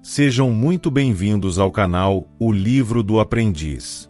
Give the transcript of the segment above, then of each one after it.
Sejam muito bem-vindos ao canal O Livro do Aprendiz.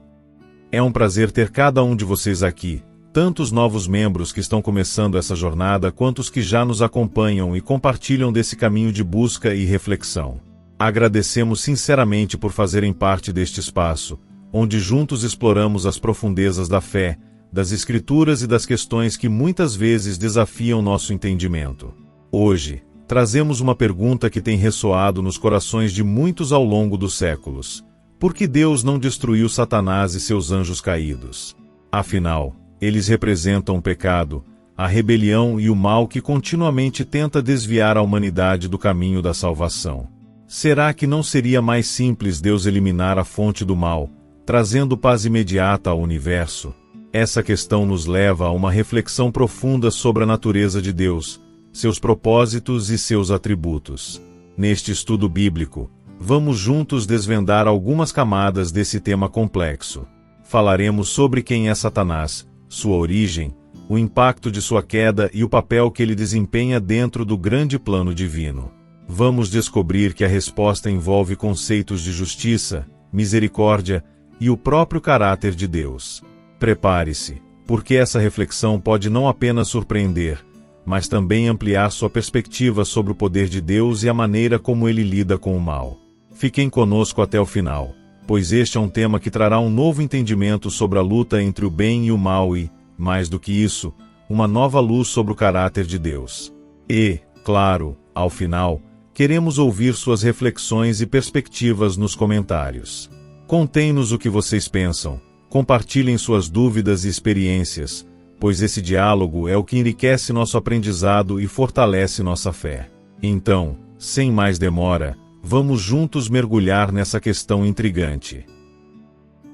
É um prazer ter cada um de vocês aqui, tanto os novos membros que estão começando essa jornada quanto os que já nos acompanham e compartilham desse caminho de busca e reflexão. Agradecemos sinceramente por fazerem parte deste espaço, onde juntos exploramos as profundezas da fé, das Escrituras e das questões que muitas vezes desafiam nosso entendimento. Hoje, trazemos uma pergunta que tem ressoado nos corações de muitos ao longo dos séculos. Por que Deus não destruiu Satanás e seus anjos caídos? Afinal, eles representam o pecado, a rebelião e o mal que continuamente tenta desviar a humanidade do caminho da salvação. Será que não seria mais simples Deus eliminar a fonte do mal, trazendo paz imediata ao universo? Essa questão nos leva a uma reflexão profunda sobre a natureza de Deus, seus propósitos e seus atributos. Neste estudo bíblico, vamos juntos desvendar algumas camadas desse tema complexo. Falaremos sobre quem é Satanás, sua origem, o impacto de sua queda e o papel que ele desempenha dentro do grande plano divino. Vamos descobrir que a resposta envolve conceitos de justiça, misericórdia e o próprio caráter de Deus. Prepare-se, porque essa reflexão pode não apenas surpreender, mas também ampliar sua perspectiva sobre o poder de Deus e a maneira como ele lida com o mal. Fiquem conosco até o final, pois este é um tema que trará um novo entendimento sobre a luta entre o bem e o mal e, mais do que isso, uma nova luz sobre o caráter de Deus. E, claro, ao final, queremos ouvir suas reflexões e perspectivas nos comentários. Contem-nos o que vocês pensam, compartilhem suas dúvidas e experiências, pois esse diálogo é o que enriquece nosso aprendizado e fortalece nossa fé. Então, sem mais demora, vamos juntos mergulhar nessa questão intrigante.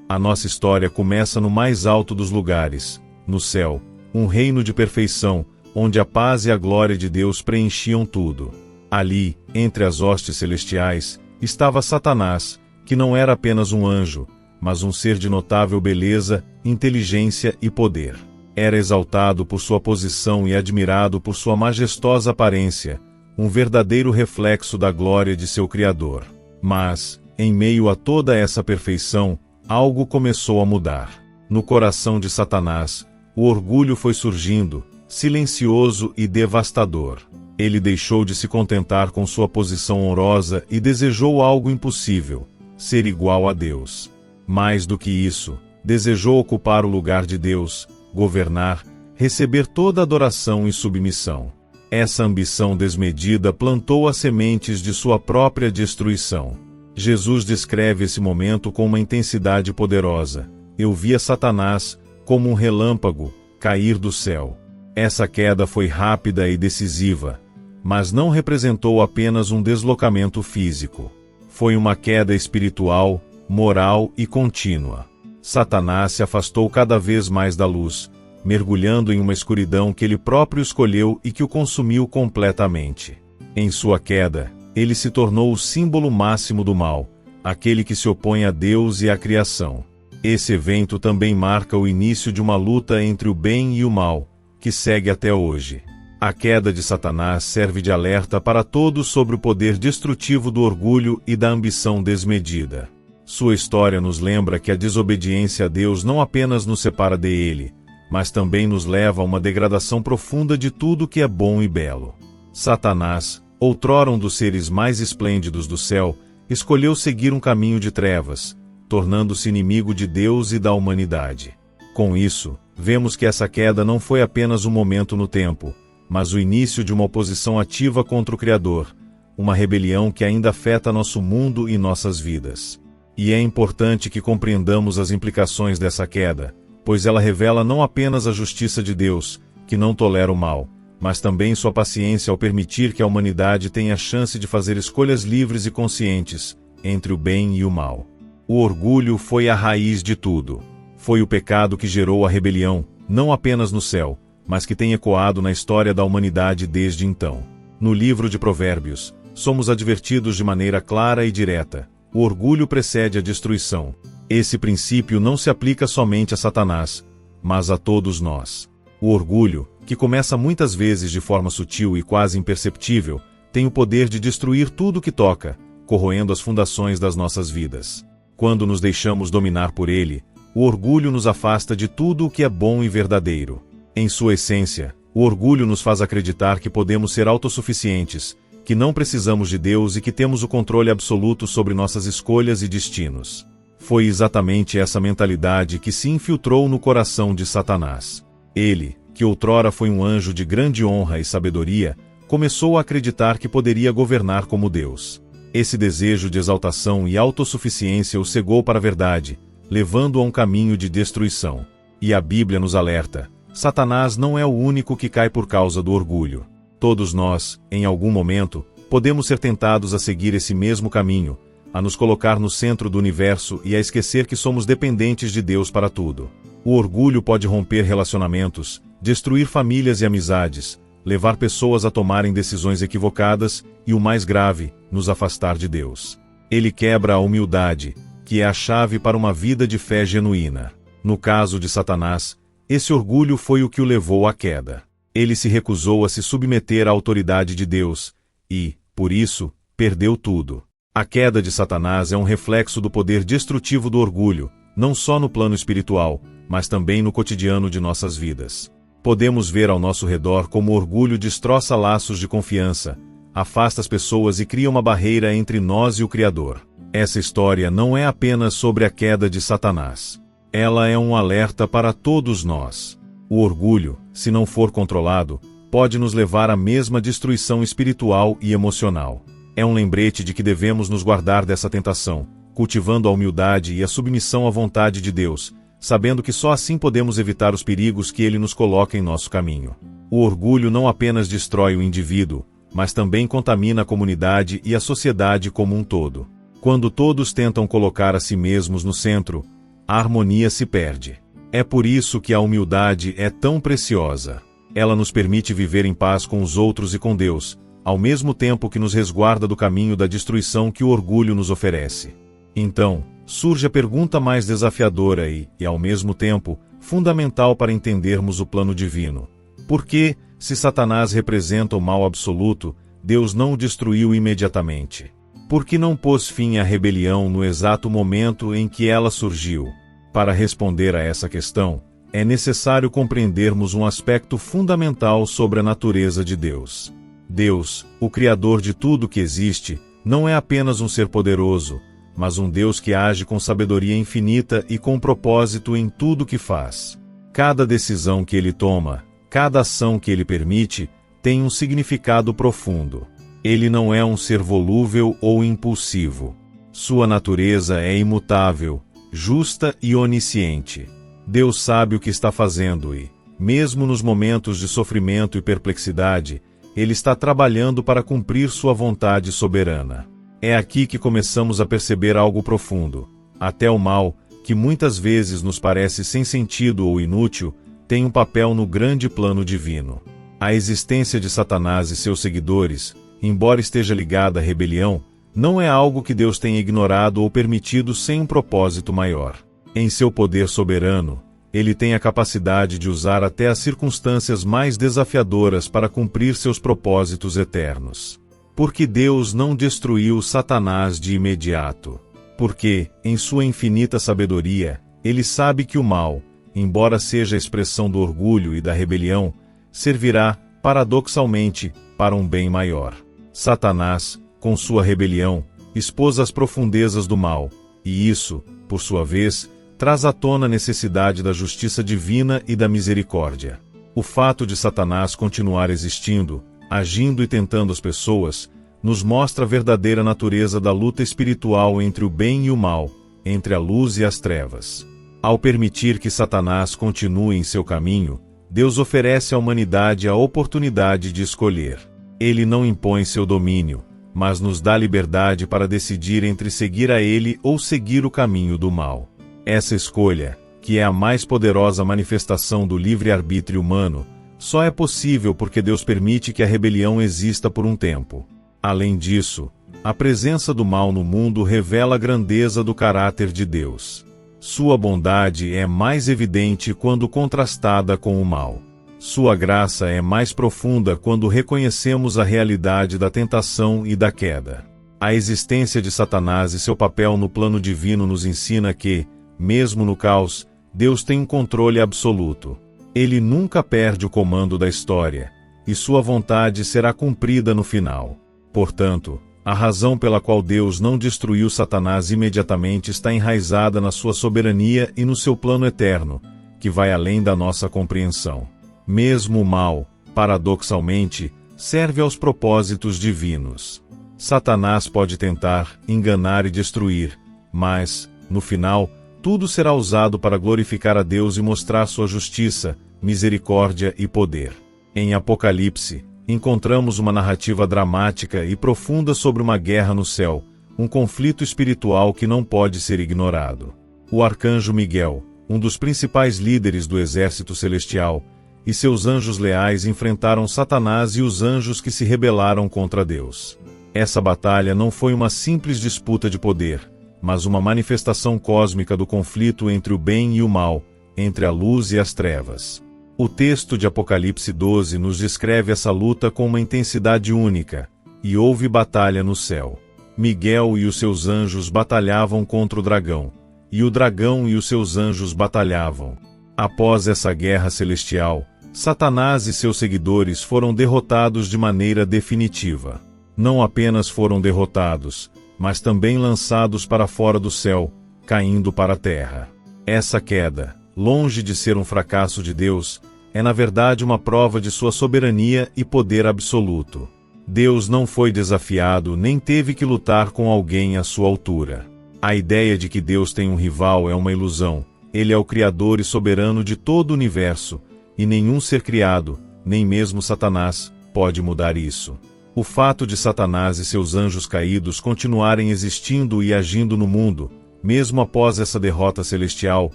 A nossa história começa no mais alto dos lugares, no céu, um reino de perfeição, onde a paz e a glória de Deus preenchiam tudo. Ali, entre as hostes celestiais, estava Satanás, que não era apenas um anjo, mas um ser de notável beleza, inteligência e poder. Era exaltado por sua posição e admirado por sua majestosa aparência, um verdadeiro reflexo da glória de seu Criador. Mas, em meio a toda essa perfeição, algo começou a mudar. No coração de Satanás, o orgulho foi surgindo, silencioso e devastador. Ele deixou de se contentar com sua posição honrosa e desejou algo impossível: ser igual a Deus. Mais do que isso, desejou ocupar o lugar de Deus, governar, receber toda adoração e submissão. Essa ambição desmedida plantou as sementes de sua própria destruição. Jesus descreve esse momento com uma intensidade poderosa. Eu via Satanás, como um relâmpago, cair do céu. Essa queda foi rápida e decisiva, mas não representou apenas um deslocamento físico. Foi uma queda espiritual, moral e contínua. Satanás se afastou cada vez mais da luz, mergulhando em uma escuridão que ele próprio escolheu e que o consumiu completamente. Em sua queda, ele se tornou o símbolo máximo do mal, aquele que se opõe a Deus e à criação. Esse evento também marca o início de uma luta entre o bem e o mal, que segue até hoje. A queda de Satanás serve de alerta para todos sobre o poder destrutivo do orgulho e da ambição desmedida. Sua história nos lembra que a desobediência a Deus não apenas nos separa dele, mas também nos leva a uma degradação profunda de tudo que é bom e belo. Satanás, outrora um dos seres mais esplêndidos do céu, escolheu seguir um caminho de trevas, tornando-se inimigo de Deus e da humanidade. Com isso, vemos que essa queda não foi apenas um momento no tempo, mas o início de uma oposição ativa contra o Criador, uma rebelião que ainda afeta nosso mundo e nossas vidas. E é importante que compreendamos as implicações dessa queda, pois ela revela não apenas a justiça de Deus, que não tolera o mal, mas também sua paciência ao permitir que a humanidade tenha a chance de fazer escolhas livres e conscientes, entre o bem e o mal. O orgulho foi a raiz de tudo. Foi o pecado que gerou a rebelião, não apenas no céu, mas que tem ecoado na história da humanidade desde então. No livro de Provérbios, somos advertidos de maneira clara e direta: o orgulho precede a destruição. Esse princípio não se aplica somente a Satanás, mas a todos nós. O orgulho, que começa muitas vezes de forma sutil e quase imperceptível, tem o poder de destruir tudo que toca, corroendo as fundações das nossas vidas. Quando nos deixamos dominar por ele, o orgulho nos afasta de tudo o que é bom e verdadeiro. Em sua essência, o orgulho nos faz acreditar que podemos ser autossuficientes, que não precisamos de Deus e que temos o controle absoluto sobre nossas escolhas e destinos. Foi exatamente essa mentalidade que se infiltrou no coração de Satanás. Ele, que outrora foi um anjo de grande honra e sabedoria, começou a acreditar que poderia governar como Deus. Esse desejo de exaltação e autossuficiência o cegou para a verdade, levando-o a um caminho de destruição. E a Bíblia nos alerta: Satanás não é o único que cai por causa do orgulho. Todos nós, em algum momento, podemos ser tentados a seguir esse mesmo caminho, a nos colocar no centro do universo e a esquecer que somos dependentes de Deus para tudo. O orgulho pode romper relacionamentos, destruir famílias e amizades, levar pessoas a tomarem decisões equivocadas e, o mais grave, nos afastar de Deus. Ele quebra a humildade, que é a chave para uma vida de fé genuína. No caso de Satanás, esse orgulho foi o que o levou à queda. Ele se recusou a se submeter à autoridade de Deus e, por isso, perdeu tudo. A queda de Satanás é um reflexo do poder destrutivo do orgulho, não só no plano espiritual, mas também no cotidiano de nossas vidas. Podemos ver ao nosso redor como o orgulho destroça laços de confiança, afasta as pessoas e cria uma barreira entre nós e o Criador. Essa história não é apenas sobre a queda de Satanás. Ela é um alerta para todos nós. O orgulho, se não for controlado, pode nos levar à mesma destruição espiritual e emocional. É um lembrete de que devemos nos guardar dessa tentação, cultivando a humildade e a submissão à vontade de Deus, sabendo que só assim podemos evitar os perigos que Ele nos coloca em nosso caminho. O orgulho não apenas destrói o indivíduo, mas também contamina a comunidade e a sociedade como um todo. Quando todos tentam colocar a si mesmos no centro, a harmonia se perde. É por isso que a humildade é tão preciosa. Ela nos permite viver em paz com os outros e com Deus, ao mesmo tempo que nos resguarda do caminho da destruição que o orgulho nos oferece. Então, surge a pergunta mais desafiadora e, ao mesmo tempo, fundamental para entendermos o plano divino. Por que, se Satanás representa o mal absoluto, Deus não o destruiu imediatamente? Por que não pôs fim à rebelião no exato momento em que ela surgiu? Para responder a essa questão, é necessário compreendermos um aspecto fundamental sobre a natureza de Deus. Deus, o Criador de tudo que existe, não é apenas um ser poderoso, mas um Deus que age com sabedoria infinita e com propósito em tudo que faz. Cada decisão que Ele toma, cada ação que Ele permite, tem um significado profundo. Ele não é um ser volúvel ou impulsivo. Sua natureza é imutável, justa e onisciente. Deus sabe o que está fazendo e, mesmo nos momentos de sofrimento e perplexidade, Ele está trabalhando para cumprir sua vontade soberana. É aqui que começamos a perceber algo profundo. Até o mal, que muitas vezes nos parece sem sentido ou inútil, tem um papel no grande plano divino. A existência de Satanás e seus seguidores, embora esteja ligada à rebelião, não é algo que Deus tenha ignorado ou permitido sem um propósito maior. Em seu poder soberano, Ele tem a capacidade de usar até as circunstâncias mais desafiadoras para cumprir seus propósitos eternos. Porque Deus não destruiu Satanás de imediato? Porque, em sua infinita sabedoria, Ele sabe que o mal, embora seja a expressão do orgulho e da rebelião, servirá, paradoxalmente, para um bem maior. Satanás, com sua rebelião, expôs as profundezas do mal, e isso, por sua vez, traz à tona a necessidade da justiça divina e da misericórdia. O fato de Satanás continuar existindo, agindo e tentando as pessoas, nos mostra a verdadeira natureza da luta espiritual entre o bem e o mal, entre a luz e as trevas. Ao permitir que Satanás continue em seu caminho, Deus oferece à humanidade a oportunidade de escolher. Ele não impõe seu domínio, mas nos dá liberdade para decidir entre seguir a Ele ou seguir o caminho do mal. Essa escolha, que é a mais poderosa manifestação do livre-arbítrio humano, só é possível porque Deus permite que a rebelião exista por um tempo. Além disso, a presença do mal no mundo revela a grandeza do caráter de Deus. Sua bondade é mais evidente quando contrastada com o mal. Sua graça é mais profunda quando reconhecemos a realidade da tentação e da queda. A existência de Satanás e seu papel no plano divino nos ensina que, mesmo no caos, Deus tem um controle absoluto. Ele nunca perde o comando da história, e sua vontade será cumprida no final. Portanto, a razão pela qual Deus não destruiu Satanás imediatamente está enraizada na sua soberania e no seu plano eterno, que vai além da nossa compreensão. Mesmo o mal, paradoxalmente, serve aos propósitos divinos. Satanás pode tentar, enganar e destruir, mas, no final, tudo será usado para glorificar a Deus e mostrar sua justiça, misericórdia e poder. Em Apocalipse, encontramos uma narrativa dramática e profunda sobre uma guerra no céu, um conflito espiritual que não pode ser ignorado. O arcanjo Miguel, um dos principais líderes do exército celestial, e seus anjos leais enfrentaram Satanás e os anjos que se rebelaram contra Deus. Essa batalha não foi uma simples disputa de poder, mas uma manifestação cósmica do conflito entre o bem e o mal, entre a luz e as trevas. O texto de Apocalipse 12 nos descreve essa luta com uma intensidade única, e houve batalha no céu. Miguel e os seus anjos batalhavam contra o dragão, e o dragão e os seus anjos batalhavam. Após essa guerra celestial, Satanás e seus seguidores foram derrotados de maneira definitiva. Não apenas foram derrotados, mas também lançados para fora do céu, caindo para a terra. Essa queda, longe de ser um fracasso de Deus, é na verdade uma prova de sua soberania e poder absoluto. Deus não foi desafiado nem teve que lutar com alguém à sua altura. A ideia de que Deus tem um rival é uma ilusão. Ele é o Criador e soberano de todo o universo, e nenhum ser criado, nem mesmo Satanás, pode mudar isso. O fato de Satanás e seus anjos caídos continuarem existindo e agindo no mundo, mesmo após essa derrota celestial,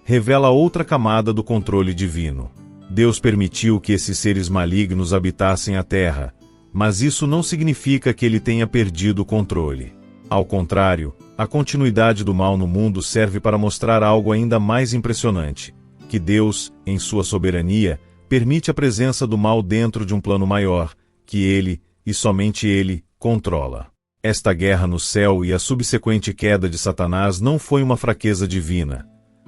revela outra camada do controle divino. Deus permitiu que esses seres malignos habitassem a terra, mas isso não significa que ele tenha perdido o controle. Ao contrário, a continuidade do mal no mundo serve para mostrar algo ainda mais impressionante, que Deus, em sua soberania, permite a presença do mal dentro de um plano maior, que ele, e somente ele, controla. Esta guerra no céu e a subsequente queda de Satanás não foi uma fraqueza divina.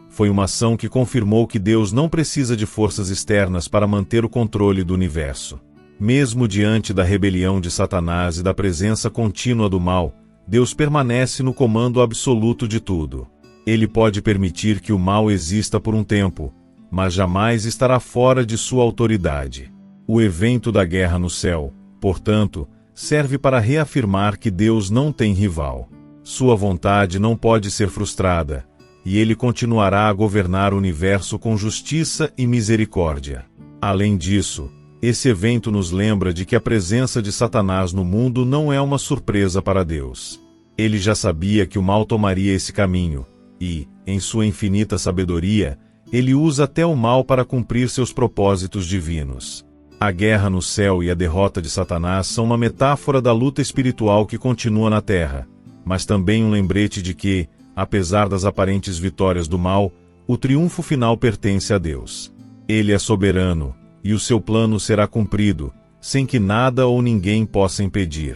Foi uma ação que confirmou que Deus não precisa de forças externas para manter o controle do universo. Mesmo diante da rebelião de Satanás e da presença contínua do mal, Deus permanece no comando absoluto de tudo. Ele pode permitir que o mal exista por um tempo, mas jamais estará fora de sua autoridade. O evento da guerra no céu, portanto, serve para reafirmar que Deus não tem rival. Sua vontade não pode ser frustrada, e ele continuará a governar o universo com justiça e misericórdia. Além disso, esse evento nos lembra de que a presença de Satanás no mundo não é uma surpresa para Deus. Ele já sabia que o mal tomaria esse caminho, e, em sua infinita sabedoria, ele usa até o mal para cumprir seus propósitos divinos. A guerra no céu e a derrota de Satanás são uma metáfora da luta espiritual que continua na terra, mas também um lembrete de que, apesar das aparentes vitórias do mal, o triunfo final pertence a Deus. Ele é soberano, e o seu plano será cumprido, sem que nada ou ninguém possa impedir.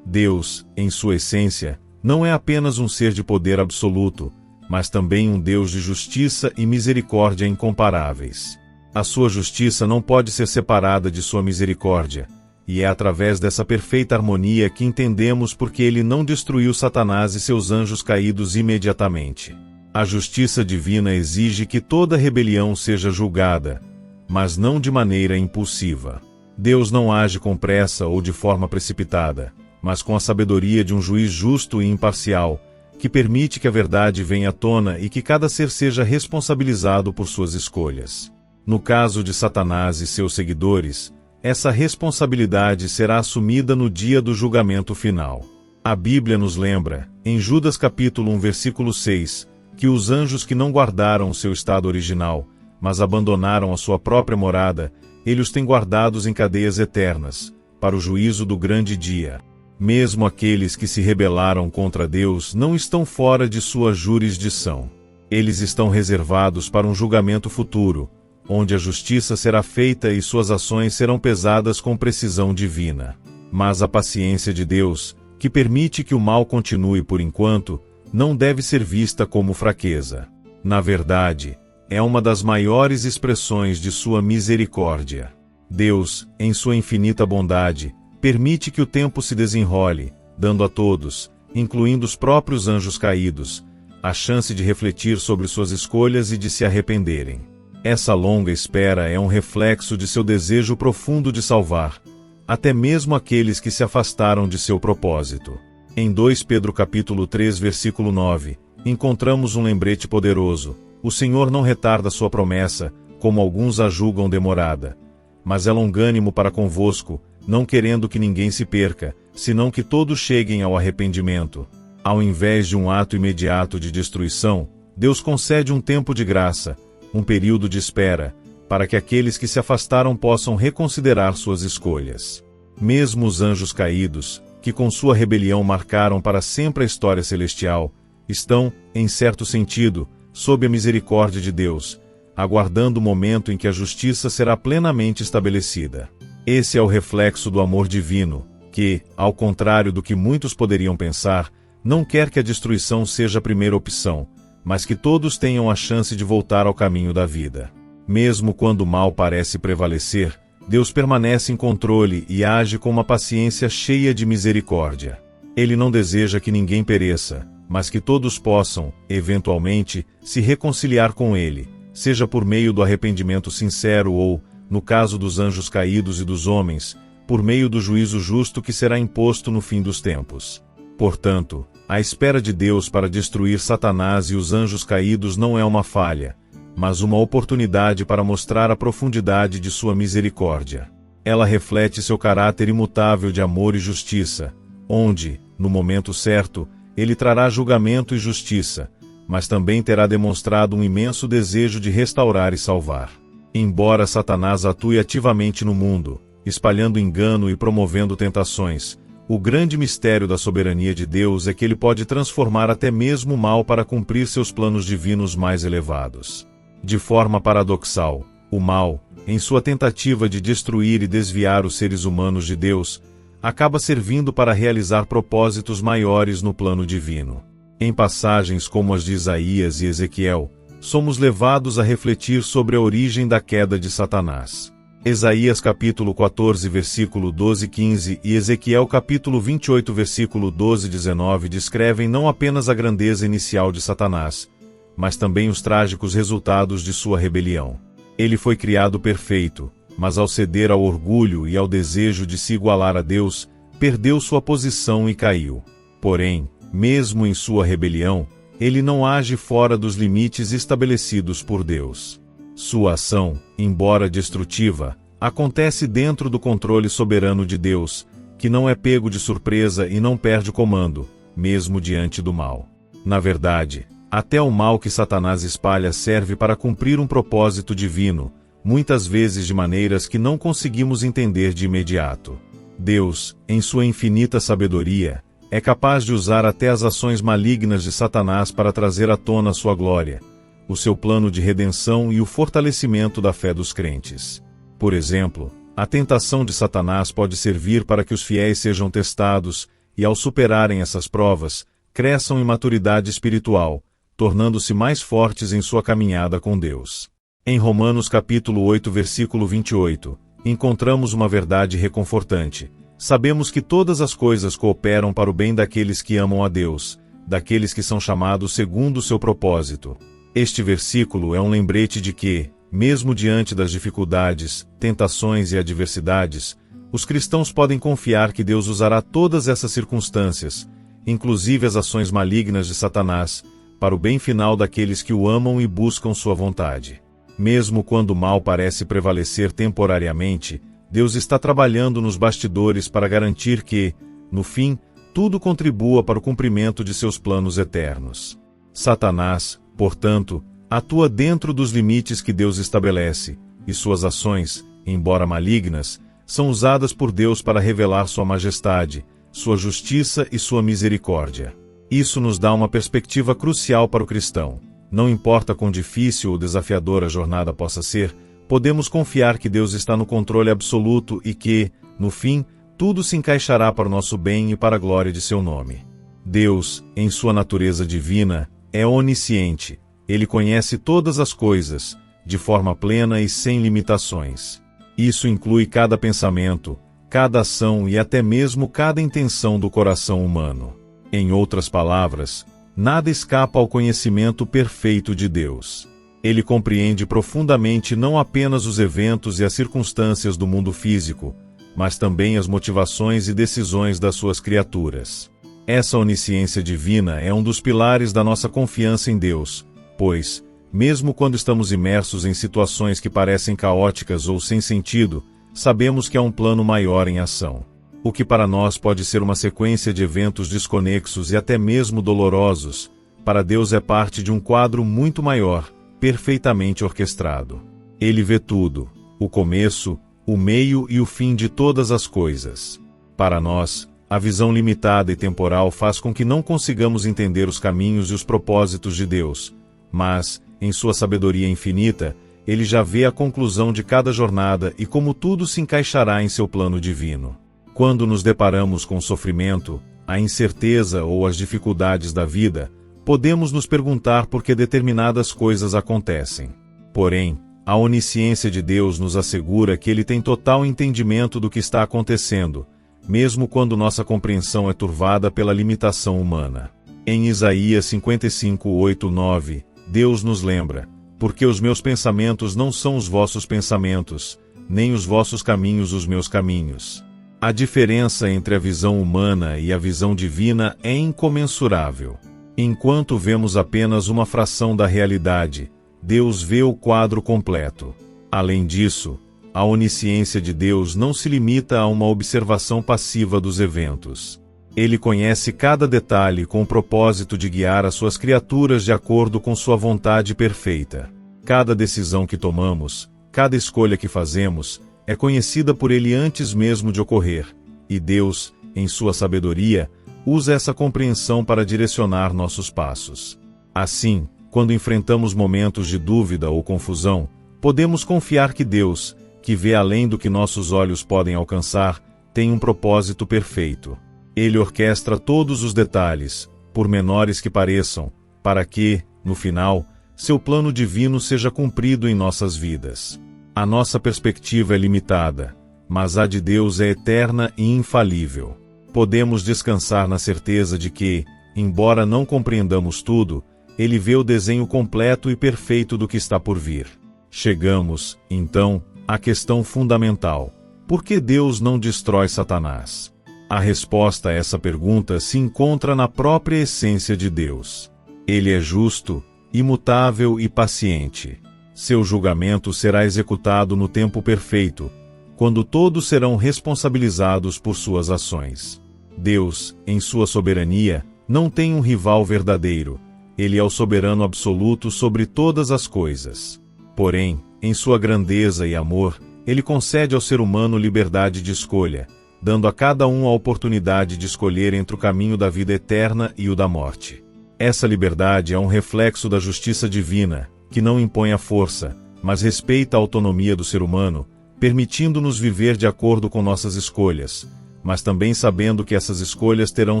Deus, em sua essência, não é apenas um ser de poder absoluto, mas também um Deus de justiça e misericórdia incomparáveis. A sua justiça não pode ser separada de sua misericórdia, e é através dessa perfeita harmonia que entendemos porque ele não destruiu Satanás e seus anjos caídos imediatamente. A justiça divina exige que toda rebelião seja julgada, mas não de maneira impulsiva. Deus não age com pressa ou de forma precipitada, mas com a sabedoria de um juiz justo e imparcial, que permite que a verdade venha à tona e que cada ser seja responsabilizado por suas escolhas. No caso de Satanás e seus seguidores, essa responsabilidade será assumida no dia do julgamento final. A Bíblia nos lembra, em Judas capítulo 1 versículo 6, que os anjos que não guardaram seu estado original, mas abandonaram a sua própria morada, ele os tem guardados em cadeias eternas, para o juízo do grande dia. Mesmo aqueles que se rebelaram contra Deus não estão fora de sua jurisdição. Eles estão reservados para um julgamento futuro, onde a justiça será feita e suas ações serão pesadas com precisão divina. Mas a paciência de Deus, que permite que o mal continue por enquanto, não deve ser vista como fraqueza. Na verdade, é uma das maiores expressões de sua misericórdia. Deus, em sua infinita bondade, permite que o tempo se desenrole, dando a todos, incluindo os próprios anjos caídos, a chance de refletir sobre suas escolhas e de se arrependerem. Essa longa espera é um reflexo de seu desejo profundo de salvar, até mesmo aqueles que se afastaram de seu propósito. Em 2 Pedro capítulo 3, versículo 9, encontramos um lembrete poderoso: o Senhor não retarda sua promessa, como alguns a julgam demorada, mas é longânimo para convosco, não querendo que ninguém se perca, senão que todos cheguem ao arrependimento. Ao invés de um ato imediato de destruição, Deus concede um tempo de graça, um período de espera, para que aqueles que se afastaram possam reconsiderar suas escolhas. Mesmo os anjos caídos, que com sua rebelião marcaram para sempre a história celestial, estão, em certo sentido, sob a misericórdia de Deus, aguardando o momento em que a justiça será plenamente estabelecida. Esse é o reflexo do amor divino, que, ao contrário do que muitos poderiam pensar, não quer que a destruição seja a primeira opção, mas que todos tenham a chance de voltar ao caminho da vida. Mesmo quando o mal parece prevalecer, Deus permanece em controle e age com uma paciência cheia de misericórdia. Ele não deseja que ninguém pereça, mas que todos possam, eventualmente, se reconciliar com Ele, seja por meio do arrependimento sincero ou, no caso dos anjos caídos e dos homens, por meio do juízo justo que será imposto no fim dos tempos. Portanto, a espera de Deus para destruir Satanás e os anjos caídos não é uma falha, mas uma oportunidade para mostrar a profundidade de sua misericórdia. Ela reflete seu caráter imutável de amor e justiça, onde, no momento certo, ele trará julgamento e justiça, mas também terá demonstrado um imenso desejo de restaurar e salvar. Embora Satanás atue ativamente no mundo, espalhando engano e promovendo tentações, o grande mistério da soberania de Deus é que ele pode transformar até mesmo o mal para cumprir seus planos divinos mais elevados. De forma paradoxal, o mal, em sua tentativa de destruir e desviar os seres humanos de Deus, acaba servindo para realizar propósitos maiores no plano divino. Em passagens como as de Isaías e Ezequiel, somos levados a refletir sobre a origem da queda de Satanás. Isaías capítulo 14 versículo 12 e 15 e Ezequiel capítulo 28 versículo 12 e 19 descrevem não apenas a grandeza inicial de Satanás, mas também os trágicos resultados de sua rebelião. Ele foi criado perfeito, mas ao ceder ao orgulho e ao desejo de se igualar a Deus, perdeu sua posição e caiu. Porém, mesmo em sua rebelião, ele não age fora dos limites estabelecidos por Deus. Sua ação, embora destrutiva, acontece dentro do controle soberano de Deus, que não é pego de surpresa e não perde o comando, mesmo diante do mal. Na verdade, até o mal que Satanás espalha serve para cumprir um propósito divino, muitas vezes de maneiras que não conseguimos entender de imediato. Deus, em sua infinita sabedoria, é capaz de usar até as ações malignas de Satanás para trazer à tona sua glória, o seu plano de redenção e o fortalecimento da fé dos crentes. Por exemplo, a tentação de Satanás pode servir para que os fiéis sejam testados e, ao superarem essas provas, cresçam em maturidade espiritual, tornando-se mais fortes em sua caminhada com Deus. Em Romanos capítulo 8 versículo 28, encontramos uma verdade reconfortante. Sabemos que todas as coisas cooperam para o bem daqueles que amam a Deus, daqueles que são chamados segundo o seu propósito. Este versículo é um lembrete de que, mesmo diante das dificuldades, tentações e adversidades, os cristãos podem confiar que Deus usará todas essas circunstâncias, inclusive as ações malignas de Satanás, para o bem final daqueles que o amam e buscam sua vontade. Mesmo quando o mal parece prevalecer temporariamente, Deus está trabalhando nos bastidores para garantir que, no fim, tudo contribua para o cumprimento de seus planos eternos. Satanás, portanto, atua dentro dos limites que Deus estabelece, e suas ações, embora malignas, são usadas por Deus para revelar sua majestade, sua justiça e sua misericórdia. Isso nos dá uma perspectiva crucial para o cristão. Não importa quão difícil ou desafiadora a jornada possa ser, podemos confiar que Deus está no controle absoluto e que, no fim, tudo se encaixará para o nosso bem e para a glória de seu nome. Deus, em sua natureza divina, é onisciente. Ele conhece todas as coisas, de forma plena e sem limitações. Isso inclui cada pensamento, cada ação e até mesmo cada intenção do coração humano. Em outras palavras, nada escapa ao conhecimento perfeito de Deus. Ele compreende profundamente não apenas os eventos e as circunstâncias do mundo físico, mas também as motivações e decisões das suas criaturas. Essa onisciência divina é um dos pilares da nossa confiança em Deus, pois, mesmo quando estamos imersos em situações que parecem caóticas ou sem sentido, sabemos que há um plano maior em ação. O que para nós pode ser uma sequência de eventos desconexos e até mesmo dolorosos, para Deus é parte de um quadro muito maior, perfeitamente orquestrado. Ele vê tudo, o começo, o meio e o fim de todas as coisas. Para nós, a visão limitada e temporal faz com que não consigamos entender os caminhos e os propósitos de Deus, mas, em sua sabedoria infinita, ele já vê a conclusão de cada jornada e como tudo se encaixará em seu plano divino. Quando nos deparamos com o sofrimento, a incerteza ou as dificuldades da vida, podemos nos perguntar por que determinadas coisas acontecem. Porém, a onisciência de Deus nos assegura que Ele tem total entendimento do que está acontecendo, mesmo quando nossa compreensão é turvada pela limitação humana. Em Isaías 55, 8, 9, Deus nos lembra: porque os meus pensamentos não são os vossos pensamentos, nem os vossos caminhos os meus caminhos. A diferença entre a visão humana e a visão divina é incomensurável. Enquanto vemos apenas uma fração da realidade, Deus vê o quadro completo. Além disso, a onisciência de Deus não se limita a uma observação passiva dos eventos. Ele conhece cada detalhe com o propósito de guiar as suas criaturas de acordo com sua vontade perfeita. Cada decisão que tomamos, cada escolha que fazemos, é conhecida por Ele antes mesmo de ocorrer, e Deus, em sua sabedoria, usa essa compreensão para direcionar nossos passos. Assim, quando enfrentamos momentos de dúvida ou confusão, podemos confiar que Deus, que vê além do que nossos olhos podem alcançar, tem um propósito perfeito. Ele orquestra todos os detalhes, por menores que pareçam, para que, no final, seu plano divino seja cumprido em nossas vidas. A nossa perspectiva é limitada, mas a de Deus é eterna e infalível. Podemos descansar na certeza de que, embora não compreendamos tudo, Ele vê o desenho completo e perfeito do que está por vir. Chegamos, então, à questão fundamental: por que Deus não destrói Satanás? A resposta a essa pergunta se encontra na própria essência de Deus. Ele é justo, imutável e paciente. Seu julgamento será executado no tempo perfeito, quando todos serão responsabilizados por suas ações. Deus, em sua soberania, não tem um rival verdadeiro. Ele é o soberano absoluto sobre todas as coisas. Porém, em sua grandeza e amor, Ele concede ao ser humano liberdade de escolha, dando a cada um a oportunidade de escolher entre o caminho da vida eterna e o da morte. Essa liberdade é um reflexo da justiça divina, que não impõe a força, mas respeita a autonomia do ser humano, permitindo-nos viver de acordo com nossas escolhas, mas também sabendo que essas escolhas terão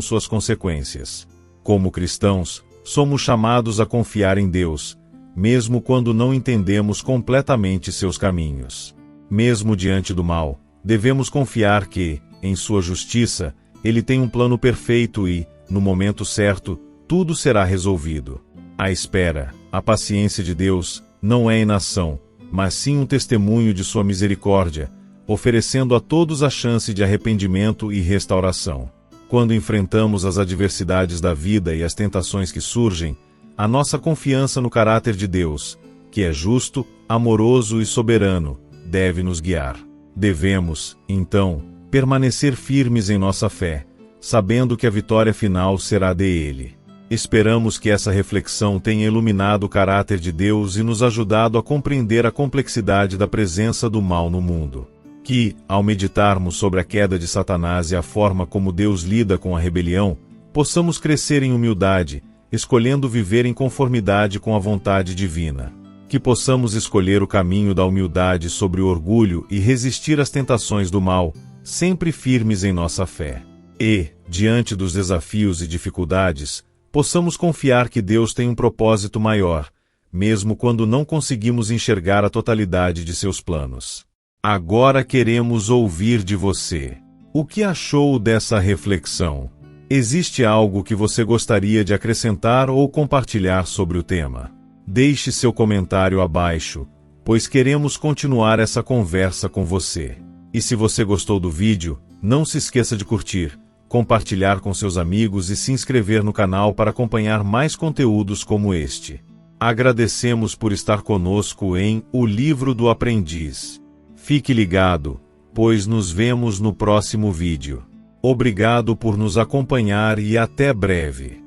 suas consequências. Como cristãos, somos chamados a confiar em Deus, mesmo quando não entendemos completamente seus caminhos. Mesmo diante do mal, devemos confiar que, em sua justiça, Ele tem um plano perfeito e, no momento certo, tudo será resolvido. A espera, a paciência de Deus, não é inação, mas sim um testemunho de sua misericórdia, oferecendo a todos a chance de arrependimento e restauração. Quando enfrentamos as adversidades da vida e as tentações que surgem, a nossa confiança no caráter de Deus, que é justo, amoroso e soberano, deve nos guiar. Devemos, então, permanecer firmes em nossa fé, sabendo que a vitória final será dele. Esperamos que essa reflexão tenha iluminado o caráter de Deus e nos ajudado a compreender a complexidade da presença do mal no mundo. Que, ao meditarmos sobre a queda de Satanás e a forma como Deus lida com a rebelião, possamos crescer em humildade, escolhendo viver em conformidade com a vontade divina. Que possamos escolher o caminho da humildade sobre o orgulho e resistir às tentações do mal, sempre firmes em nossa fé. E, diante dos desafios e dificuldades, possamos confiar que Deus tem um propósito maior, mesmo quando não conseguimos enxergar a totalidade de seus planos. Agora queremos ouvir de você. O que achou dessa reflexão? Existe algo que você gostaria de acrescentar ou compartilhar sobre o tema? Deixe seu comentário abaixo, pois queremos continuar essa conversa com você. E se você gostou do vídeo, não se esqueça de curtir, compartilhar com seus amigos e se inscrever no canal para acompanhar mais conteúdos como este. Agradecemos por estar conosco em O Livro do Aprendiz. Fique ligado, pois nos vemos no próximo vídeo. Obrigado por nos acompanhar e até breve.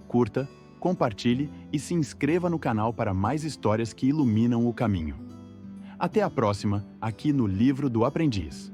Curta, compartilhe e se inscreva no canal para mais histórias que iluminam o caminho. Até a próxima, aqui no Livro do Aprendiz.